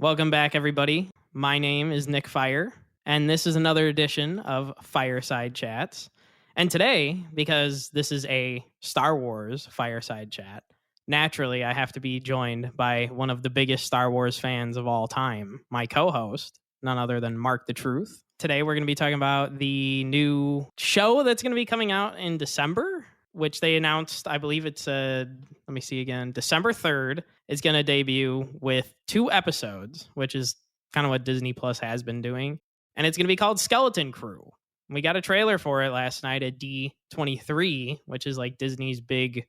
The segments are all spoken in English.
Welcome back, everybody. My name is Nick Fire, and this is another edition of Fireside Chats. And today, because this is a Star Wars Fireside Chat, naturally I have to be joined by one of the biggest Star Wars fans of all time, my co-host, none other than MarcTheTruth. Today we're going to be talking about the new show that's going to be coming out in December, which they announced, I believe it's, let me see again, December 3rd. Is going to debut with 2 episodes, which is kind of what Disney Plus has been doing. And it's going to be called Skeleton Crew. We got a trailer for it last night at D23, which is like Disney's big,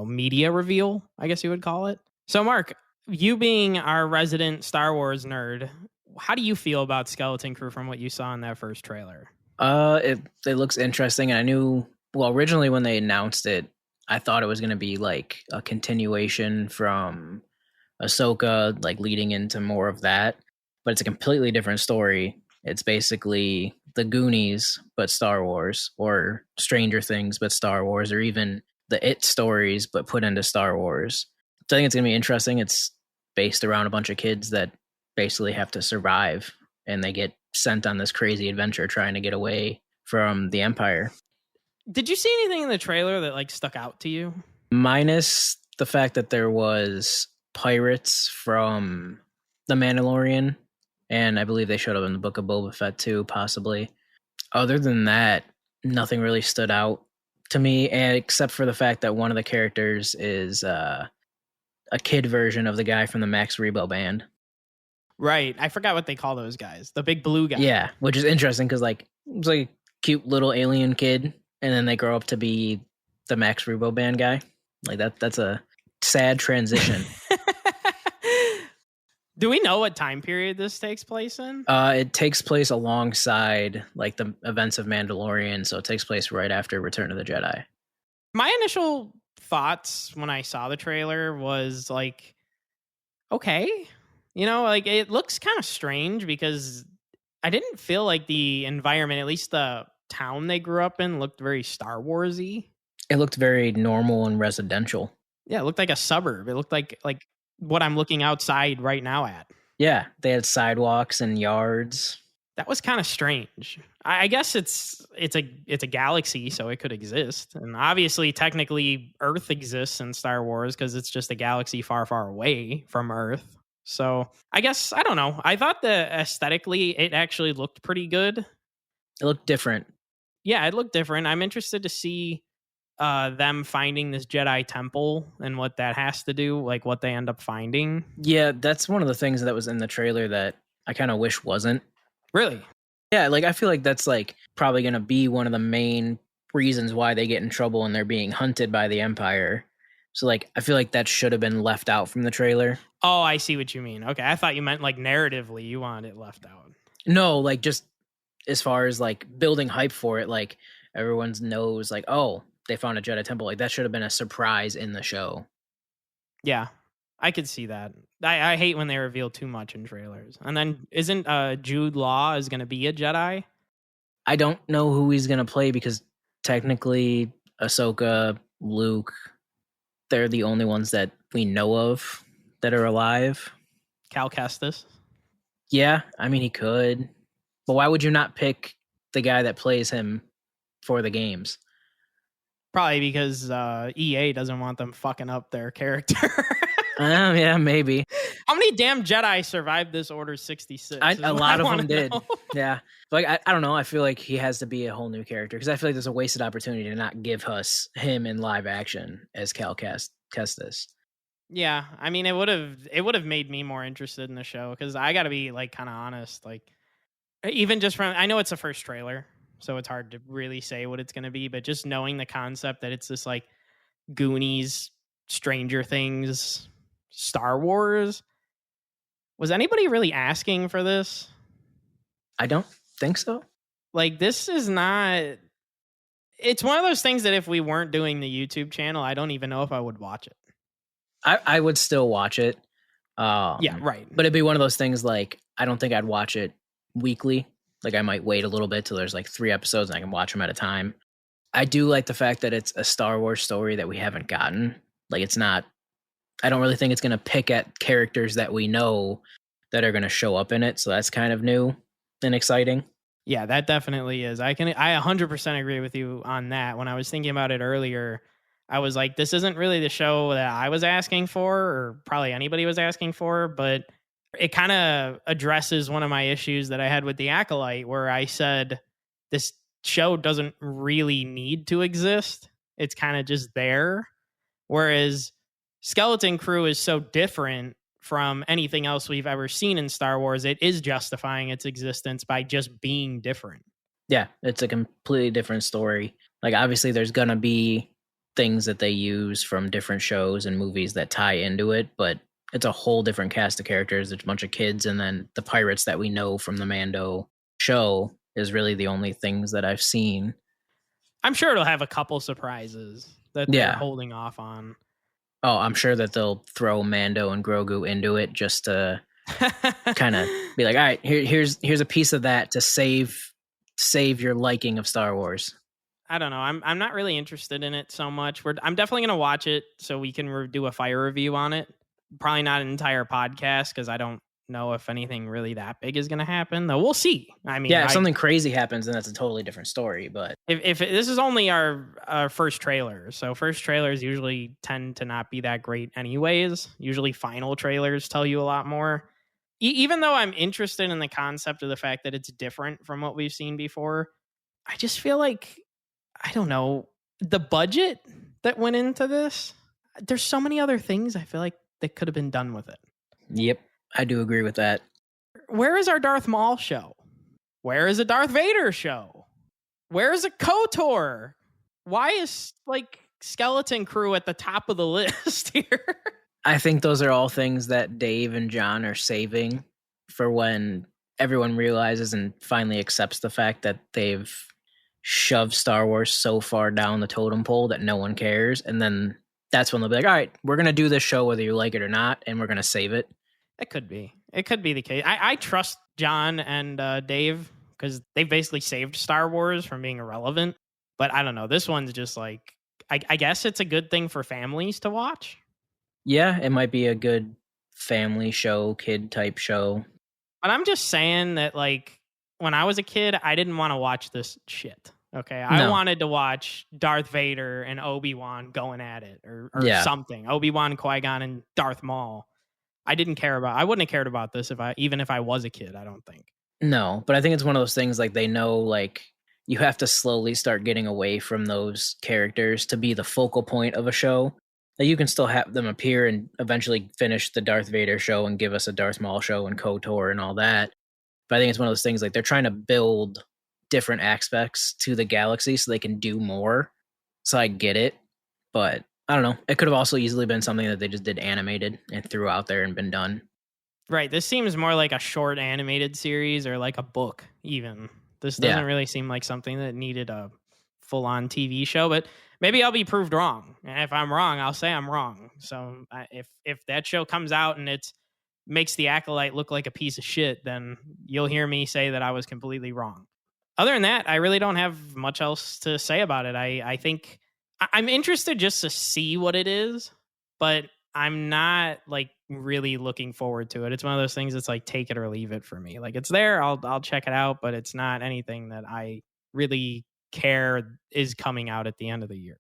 media reveal, I guess you would call it. So, Mark, you being our resident Star Wars nerd, how do you feel about Skeleton Crew from what you saw in that first trailer? It looks interesting. And I knew, originally when they announced it, I thought it was going to be like a continuation from Ahsoka, like leading into more of that. But it's a completely different story. It's basically the Goonies, but Star Wars, or Stranger Things, but Star Wars, or even the It stories, but put into Star Wars. So I think it's going to be interesting. It's based around a bunch of kids that basically have to survive, and they get sent on this crazy adventure trying to get away from the Empire. Did you see anything in the trailer that like stuck out to you? Minus the fact that there was pirates from The Mandalorian, and I believe they showed up in the Book of Boba Fett too, possibly. Other than that, nothing really stood out to me, except for the fact that one of the characters is a kid version of the guy from the Max Rebo band. Right. I forgot what they call those guys. The big blue guy. Yeah, which is interesting because like it's like a cute little alien kid, and then they grow up to be the Max Rebo band guy. Like that's a sad transition. Do we know what time period this takes place in? It takes place alongside like the events of Mandalorian, so it takes place right after Return of the Jedi. My initial thoughts when I saw the trailer was like, okay, like it looks kind of strange because I didn't feel like the environment, at least the town they grew up in, looked very Star Wars-y. It looked very normal and residential. Yeah, it looked like a suburb. It looked like what I'm looking outside right now at. Yeah, they had sidewalks and yards. That was kind of strange. I guess it's a galaxy, so it could exist. And obviously, technically, Earth exists in Star Wars because it's just a galaxy far, far away from Earth. So I guess, I don't know. I thought that aesthetically, it actually looked pretty good. It looked different. Yeah, it looked different. I'm interested to see them finding this Jedi temple and what that has to do, like what they end up finding. Yeah, that's one of the things that was in the trailer that I kind of wish wasn't. Really? Yeah, like I feel like that's like probably going to be one of the main reasons why they get in trouble and they're being hunted by the Empire. So like I feel like that should have been left out from the trailer. Oh, I see what you mean. Okay, I thought you meant like narratively you wanted it left out. No, like just as far as like building hype for it, like everyone knows like, oh, they found a Jedi temple. Like that should have been a surprise in the show. Yeah, I could see that. I hate when they reveal too much in trailers. And then isn't Jude Law is going to be a Jedi? I don't know who he's going to play because technically Ahsoka, Luke, they're the only ones that we know of that are alive. Cal Kestis? Yeah, I mean, he could. But why would you not pick the guy that plays him for the games? Probably because EA doesn't want them fucking up their character. Yeah, maybe. How many damn Jedi survived this Order 66? A lot of them did. Yeah. Like, I don't know. I feel like he has to be a whole new character because I feel like there's a wasted opportunity to not give us him in live action as Cal Kestis. Yeah, I mean, it would have made me more interested in the show because I got to be like kind of honest. Like, even just from, I know it's the first trailer, so it's hard to really say what it's going to be, but just knowing the concept that it's this like Goonies, Stranger Things, Star Wars. Was anybody really asking for this? I don't think so. Like, this is not... It's one of those things that if we weren't doing the YouTube channel, I don't even know if I would watch it. I would still watch it. Yeah, right. But it'd be one of those things like, I don't think I'd watch it weekly. Like, I might wait a little bit till there's like 3 episodes and I can watch them at a time. I do like the fact that it's a Star Wars story that we haven't gotten. Like, it's not... I don't really think it's going to pick at characters that we know that are going to show up in it. So that's kind of new and exciting. Yeah, that definitely is. I 100% agree with you on that. When I was thinking about it earlier, I was like, this isn't really the show that I was asking for, or probably anybody was asking for, but it kind of addresses one of my issues that I had with The Acolyte, where I said this show doesn't really need to exist. It's kind of just there. Whereas Skeleton Crew is so different from anything else we've ever seen in Star Wars. It is justifying its existence by just being different. Yeah, it's a completely different story. Like, obviously, there's going to be things that they use from different shows and movies that tie into it, but it's a whole different cast of characters. There's a bunch of kids, and then the pirates that we know from the Mando show is really the only things that I've seen. I'm sure it'll have a couple surprises that they're holding off on. Oh, I'm sure that they'll throw Mando and Grogu into it just to kind of be like, all right, here's a piece of that to save your liking of Star Wars. I don't know. I'm not really interested in it so much. I'm definitely going to watch it so we can do a fire review on it. Probably not an entire podcast because I don't know if anything really that big is going to happen, though. We'll see. I mean, yeah, if something crazy happens, then that's a totally different story. But if this is only our first trailer, so first trailers usually tend to not be that great anyways. Usually final trailers tell you a lot more. Even though I'm interested in the concept of the fact that it's different from what we've seen before, I just feel like, I don't know, the budget that went into this, there's so many other things I feel like that could have been done with it. Yep, I do agree with that. Where is our Darth Maul show? Where is a Darth Vader show? Where is a KOTOR? Why is Skeleton Crew at the top of the list here? I think those are all things that Dave and John are saving for when everyone realizes and finally accepts the fact that they've shoved Star Wars so far down the totem pole that no one cares. And then that's when they'll be like, all right, we're going to do this show whether you like it or not, and we're going to save it. It could be. It could be the case. I trust John and Dave because they basically saved Star Wars from being irrelevant. But I don't know. This one's just like, I guess it's a good thing for families to watch. Yeah, it might be a good family show, kid type show. But I'm just saying that, like, when I was a kid, I didn't want to watch this shit. Okay, I wanted to watch Darth Vader and Obi-Wan going at it, or something. Obi-Wan, Qui-Gon, and Darth Maul. I wouldn't have cared about this even if I was a kid. I don't think. No, but I think it's one of those things like they know, like, you have to slowly start getting away from those characters to be the focal point of a show. Like, you can still have them appear and eventually finish the Darth Vader show and give us a Darth Maul show and KOTOR and all that. But I think it's one of those things like they're trying to build different aspects to the galaxy so they can do more. So I get it, but I don't know. It could have also easily been something that they just did animated and threw out there and been done. Right. This seems more like a short animated series or like a book even. This doesn't really seem like something that needed a full-on TV show, but maybe I'll be proved wrong. And if I'm wrong, I'll say I'm wrong. So if that show comes out and it makes The Acolyte look like a piece of shit, then you'll hear me say that I was completely wrong. Other than that, I really don't have much else to say about it. I think I'm interested just to see what it is, but I'm not like really looking forward to it. It's one of those things that's like take it or leave it for me. Like, it's there, I'll check it out, but it's not anything that I really care is coming out at the end of the year.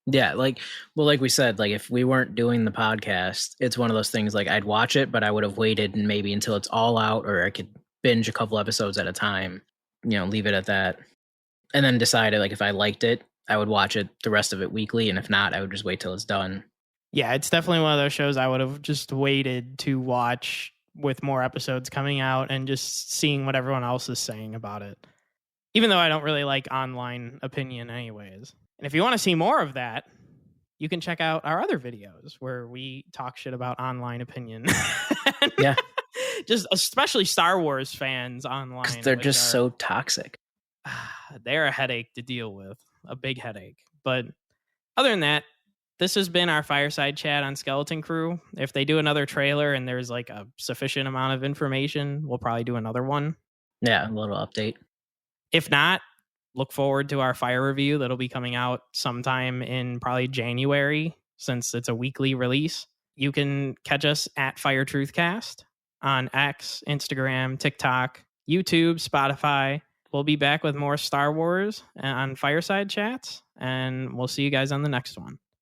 Yeah, like we said, like if we weren't doing the podcast, it's one of those things like I'd watch it, but I would have waited maybe until it's all out, or I could binge a couple episodes at a time, leave it at that. And then decided like if I liked it, I would watch it the rest of it weekly, and if not, I would just wait till it's done. Yeah, it's definitely one of those shows I would have just waited to watch with more episodes coming out and just seeing what everyone else is saying about it. Even though I don't really like online opinion anyways. And if you want to see more of that, you can check out our other videos where we talk shit about online opinion. Yeah. Just especially Star Wars fans online. Because they're just so toxic. They're a headache to deal with. A big headache. But other than that, this has been our fireside chat on Skeleton Crew. If they do another trailer and there's like a sufficient amount of information, we'll probably do another one. Yeah, a little update. If not, look forward to our fire review that'll be coming out sometime in probably January, since it's a weekly release. You can catch us at Fire Truth Cast on X, Instagram, TikTok, YouTube, Spotify. We'll be back with more Star Wars on Fireside Chats, and we'll see you guys on the next one.